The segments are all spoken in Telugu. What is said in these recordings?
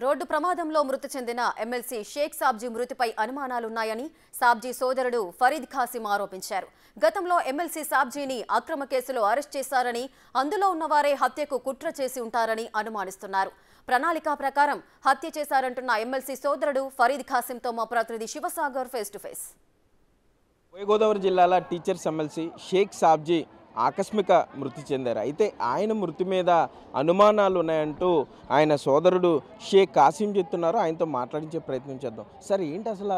రోడ్డు ప్రమాదంలో మృతి చెందిన ఎమ్మెల్సీ షేక్ సాబ్జీ మృతిపై అనుమానాలున్నాయని సాబ్జీ సోదరుడు ఫరీద్ ఖాసిం ఆరోపించారు. గతంలో ఎమ్మెల్సీ సాబ్జీని అక్రమ కేసులో అరెస్ట్ చేశారని, అందులో ఉన్నవారే హత్యకు కుట్ర చేసి ఉంటారని అనుమానిస్తున్నారు. ప్రణాళిక ప్రకారం హత్య చేశారంటున్న ఎమ్మెల్సీ సోదరుడు ఫరీద్ ఖాసింతో మా ప్రతినిధి Shivasagar face to face. Godavari జిల్లాల టీచర్స్ ఎమ్మెల్సీ షేక్ సాబ్జీ ఆకస్మిక మృతి చెందారు. అయితే ఆయన మృతి మీద అనుమానాలు ఉన్నాయంటూ ఆయన సోదరుడు షేక్ కాసిం చెప్తున్నారు. ఆయనతో మాట్లాడించే ప్రయత్నం చేద్దాం. సరే, ఏంటి అసలు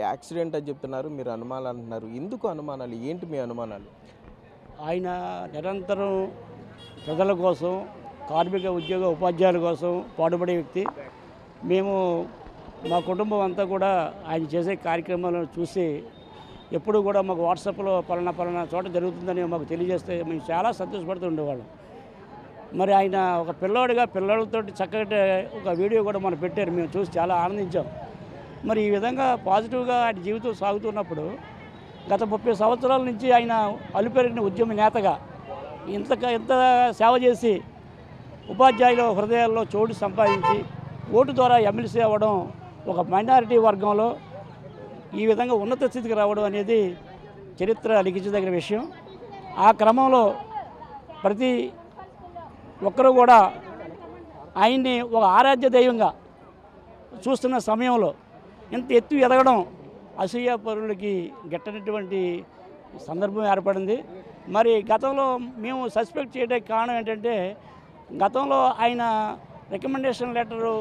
యాక్సిడెంట్ అని చెప్తున్నారు, మీరు అనుమానాలు అంటున్నారు, ఎందుకు అనుమానాలు, ఏంటి మీ అనుమానాలు? ఆయన నిరంతరం ప్రజల కోసం, కార్మిక ఉద్యోగ ఉపాధ్యాయుల కోసం పాటుపడే వ్యక్తి. మేము మా కుటుంబం అంతా కూడా ఆయన చేసే కార్యక్రమాలను చూసి ఎప్పుడు కూడా మాకు వాట్సాప్లో పలానా చోట జరుగుతుందని మాకు తెలియజేస్తే మేము చాలా సంతోషపడుతూ ఉండేవాళ్ళం. మరి ఆయన ఒక పిల్లలతో చక్కటి ఒక వీడియో కూడా మనం పెట్టారు. మేము చూసి చాలా ఆనందించాం. మరి ఈ విధంగా పాజిటివ్గా ఆయన జీవితం సాగుతున్నప్పుడు గత 30 సంవత్సరాల నుంచి ఆయన అలుపెరిగిన ఉద్యమ నేతగా ఇంత సేవ చేసి ఉపాధ్యాయుల హృదయాల్లో చోటు సంపాదించి ఓటు ద్వారా ఎమ్మెల్సీ అవ్వడం, ఒక మైనారిటీ వర్గంలో ఈ విధంగా ఉన్నత స్థితికి రావడం అనేది చరిత్ర లిఖించదగిన విషయం. ఆ క్రమంలో ప్రతి ఒక్కరూ కూడా ఆయన్ని ఒక ఆరాధ్య దైవంగా చూస్తున్న సమయంలో ఇంత ఎత్తు ఎదగడం అసూయ పరులకి గెట్టనటువంటి సందర్భం ఏర్పడింది. మరి గతంలో మేము సస్పెక్ట్ చేయడానికి కారణం ఏంటంటే, గతంలో ఆయన రికమెండేషన్ లెటరు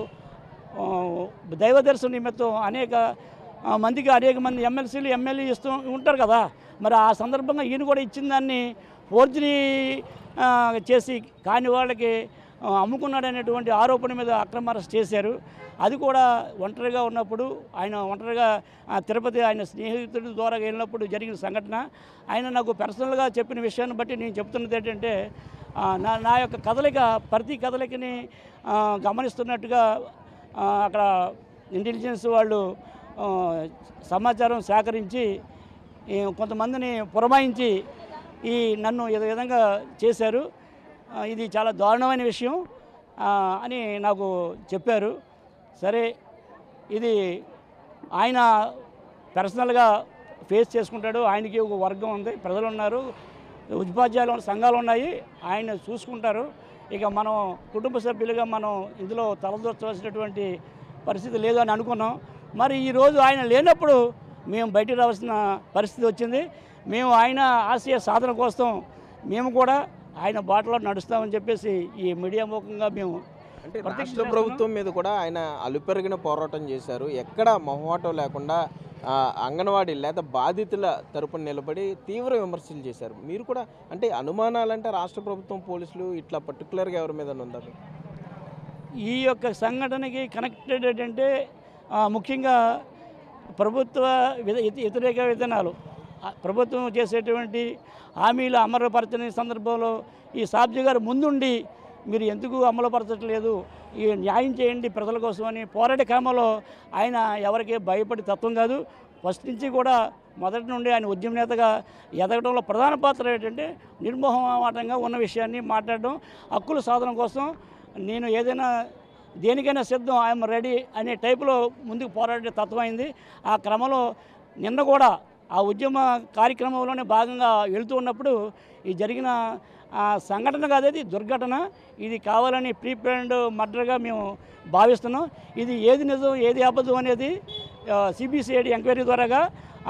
దైవదర్శన నిమిత్తం అనేక మంది ఎమ్మెల్సీలు ఎమ్మెల్యే ఇస్తూ ఉంటారు కదా. మరి ఆ సందర్భంగా ఈయన కూడా ఇచ్చిన దాన్ని ఫోర్జరీ చేసి కాని వాళ్ళకి అమ్ముకున్నాడనేటువంటి ఆరోపణ మీద అక్రమ అరెస్ట్ చేశారు. అది కూడా ఒంటరిగా ఉన్నప్పుడు, ఆయన ఒంటరిగా తిరుపతి ఆయన స్నేహితుడి ద్వారా వెళ్ళినప్పుడు జరిగిన సంఘటన. ఆయన నాకు పర్సనల్గా చెప్పిన విషయాన్ని బట్టి నేను చెప్తున్నది ఏంటంటే, నా యొక్క కదలిక, ప్రతి కదలికని గమనిస్తున్నట్టుగా అక్కడ ఇంటెలిజెన్స్ వాళ్ళు సమాచారం సేకరించి కొంతమందిని పురమాయించి నన్ను ఈ విధంగా చేశారు. ఇది చాలా దారుణమైన విషయం అని నాకు చెప్పారు. సరే, ఇది ఆయన పర్సనల్గా ఫేస్ చేసుకుంటాడు. ఆయనకి ఒక వర్గం ఉంది, ప్రజలు ఉన్నారు, ఉపాధ్యాయులు సంఘాలు ఉన్నాయి, ఆయన చూసుకుంటారు. ఇక మనం కుటుంబ సభ్యులుగా మనం ఇందులో తలదూర్చవలసినటువంటి పరిస్థితి లేదని అనుకున్నాం. మరి ఈరోజు ఆయన లేనప్పుడు మేము బయటికి రావాల్సిన పరిస్థితి వచ్చింది. మేము ఆయన ఆశయ సాధన కోసం మేము కూడా ఆయన బాటలో నడుస్తామని చెప్పేసి ఈ మీడియా ముఖంగా మేము అంటే రాష్ట్ర ప్రభుత్వం మీద కూడా ఆయన అలుపెరిగిన పోరాటం చేశారు. ఎక్కడ మొహమాటం లేకుండా అంగన్వాడీ లేదా బాధితుల తరపున నిలబడి తీవ్ర విమర్శలు చేశారు. మీరు కూడా అంటే అనుమానాలంటే రాష్ట్ర ప్రభుత్వం, పోలీసులు ఇట్లా పర్టికులర్గా ఎవరి మీద ఉందా? ఈ యొక్క సంఘటనకి కనెక్టెడ్ ఏంటంటే ముఖ్యంగా ప్రభుత్వ వ్యతిరేక విధానాలు, ప్రభుత్వం చేసేటువంటి హామీలు అమలుపరచని సందర్భంలో ఈ సాబ్జీ గారు ముందుండి మీరు ఎందుకు అమలుపరచట్లేదు, ఈ న్యాయం చేయండి ప్రజల కోసం అని పోరాడే క్రమంలో ఆయన ఎవరికి భయపడి తత్వం కాదు. ఫస్ట్ నుంచి కూడా మొదటి నుండి ఆయన ఉద్యమ నేతగా ఎదగడంలో ప్రధాన పాత్ర ఏంటంటే నిర్మోహమాటంగా ఉన్న విషయాన్ని మాట్లాడడం, హక్కుల సాధన కోసం నేను ఏదైనా దేనికైనా సిద్ధం, ఐఎమ్ రెడీ అనే టైపులో ముందుకు పోరాడే తత్వం అయింది. ఆ క్రమంలో నిన్న కూడా ఆ ఉద్యమ కార్యక్రమంలోనే భాగంగా వెళుతూ ఉన్నప్పుడు ఈ జరిగిన సంఘటన కాదేది దుర్ఘటన. ఇది కావాలని ప్రీప్లాన్డ్ మర్డర్గా మేము భావిస్తున్నాం. ఇది ఏది నిజం ఏది అబద్ధం అనేది సిబిసిఐడి ఎంక్వైరీ ద్వారాగా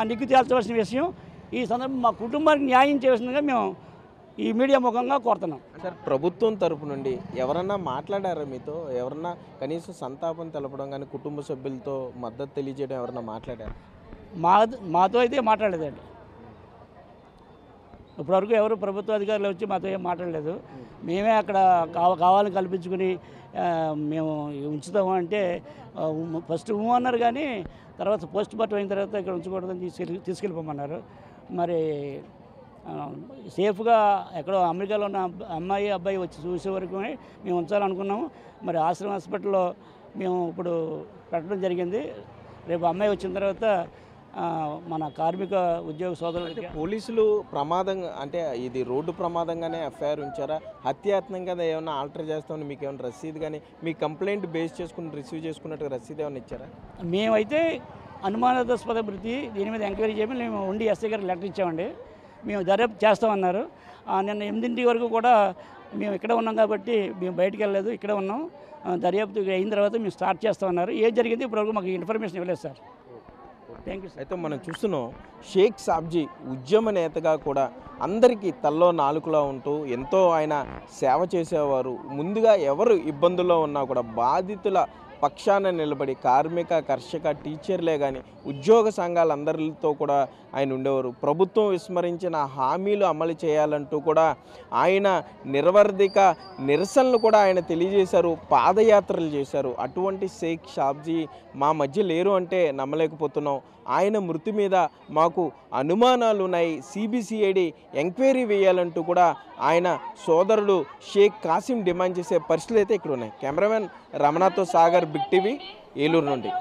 నిగ్గు తేల్చవలసిన విషయం. ఈ సందర్భం మా కుటుంబానికి న్యాయం చేయవలసిందిగా మేము ఈ మీడియా ముఖంగా కోరుతున్నాం. సార్, ప్రభుత్వం తరపు నుండి ఎవరన్నా మాట్లాడారా మీతో? ఎవరన్నా కనీసం సంతాపం తెలపడం కానీ, కుటుంబ సభ్యులతో మద్దతు తెలియజేయడం ఎవరన్నా మాట్లాడారు? మాతో అయితే మాట్లాడలేదండి. ఇప్పటివరకు ఎవరు ప్రభుత్వ అధికారులు వచ్చి మాతో ఏం మాట్లాడలేదు. మేమే అక్కడ కావాలని కల్పించుకుని మేము ఉంచుతాము అంటే ఫస్ట్ అన్నారు, కానీ తర్వాత పోస్ట్ మార్టం అయిన తర్వాత ఇక్కడ ఉంచకూడదని తీసుకెళ్ళిపోమన్నారు. మరి సేఫ్గా ఎక్కడో అమెరికాలో ఉన్న అబ్బాయి వచ్చి చూసే వరకు మేము ఉంచాలనుకున్నాము. మరి ఆశ్రమ హాస్పిటల్లో మేము ఇప్పుడు పెట్టడం జరిగింది. రేపు అమ్మాయి వచ్చిన తర్వాత మన కార్మిక ఉద్యోగ సోదరులకి. పోలీసులు ప్రమాదంగా అంటే ఇది రోడ్డు ప్రమాదంగానే ఎఫ్ఐఆర్ ఉంచారా, హత్యాయత్నంగా ఏమైనా ఆల్టర్ చేస్తామని మీకు ఏమైనా రసీదు కానీ మీ కంప్లైంట్ బేస్ చేసుకుని రిసీవ్ చేసుకున్నట్టుగా రసీదు ఏమైనా ఇచ్చారా? మేమైతే అనుమానాస్పద మృతి దీని మీద ఎంక్వైరీ చేయమని మేము ఉండి ఎస్ఐ గారికి లెటర్ ఇచ్చామండి. మేము దర్యాప్తు చేస్తామన్నారు. నిన్న 8 వరకు కూడా మేము ఇక్కడ ఉన్నాం కాబట్టి మేము బయటికి వెళ్ళలేదు, ఇక్కడే ఉన్నాం. దర్యాప్తు అయిన తర్వాత మేము స్టార్ట్ చేస్తామన్నారు. ఏం జరిగింది ఇప్పటివరకు మాకు ఇన్ఫర్మేషన్ ఇవ్వలేదు సార్. Thank you sir. అయితే మనం చూస్తున్నాం షేక్ సాబ్జీ ఉద్యమ నేతగా కూడా అందరికీ తల్లో నాలుకలా ఉంటూ ఎంతో ఆయన సేవ చేసేవారు. ముందుగా ఎవరు ఇబ్బందుల్లో ఉన్నా కూడా బాధితుల పక్షాన నిలబడి కార్మిక, కర్షక, టీచర్లే కానీ ఉద్యోగ సంఘాలందరితో కూడా ఆయన ఉండేవారు. ప్రభుత్వం విస్మరించిన హామీలు అమలు చేయాలంటూ కూడా ఆయన నిర్వర్ధిక నిరసనలు కూడా ఆయన తెలియజేశారు, పాదయాత్రలు చేశారు. అటువంటి షేక్ సాబ్జీ మా మధ్య లేరు అంటే నమ్మలేకపోతున్నాం. ఆయన మృతి మీద మాకు అనుమానాలు ఉన్నాయి, సిబిసిఐడి ఎంక్వైరీ వేయాలంటూ కూడా ఆయన సోదరుడు షేక్ కాసిం డిమాండ్ చేసే పరిస్థితులు అయితే ఇక్కడ ఉన్నాయి. కెమెరామెన్ రమణతో సాగర్, బిగ్ టీవీ, ఏలూరు నుండి.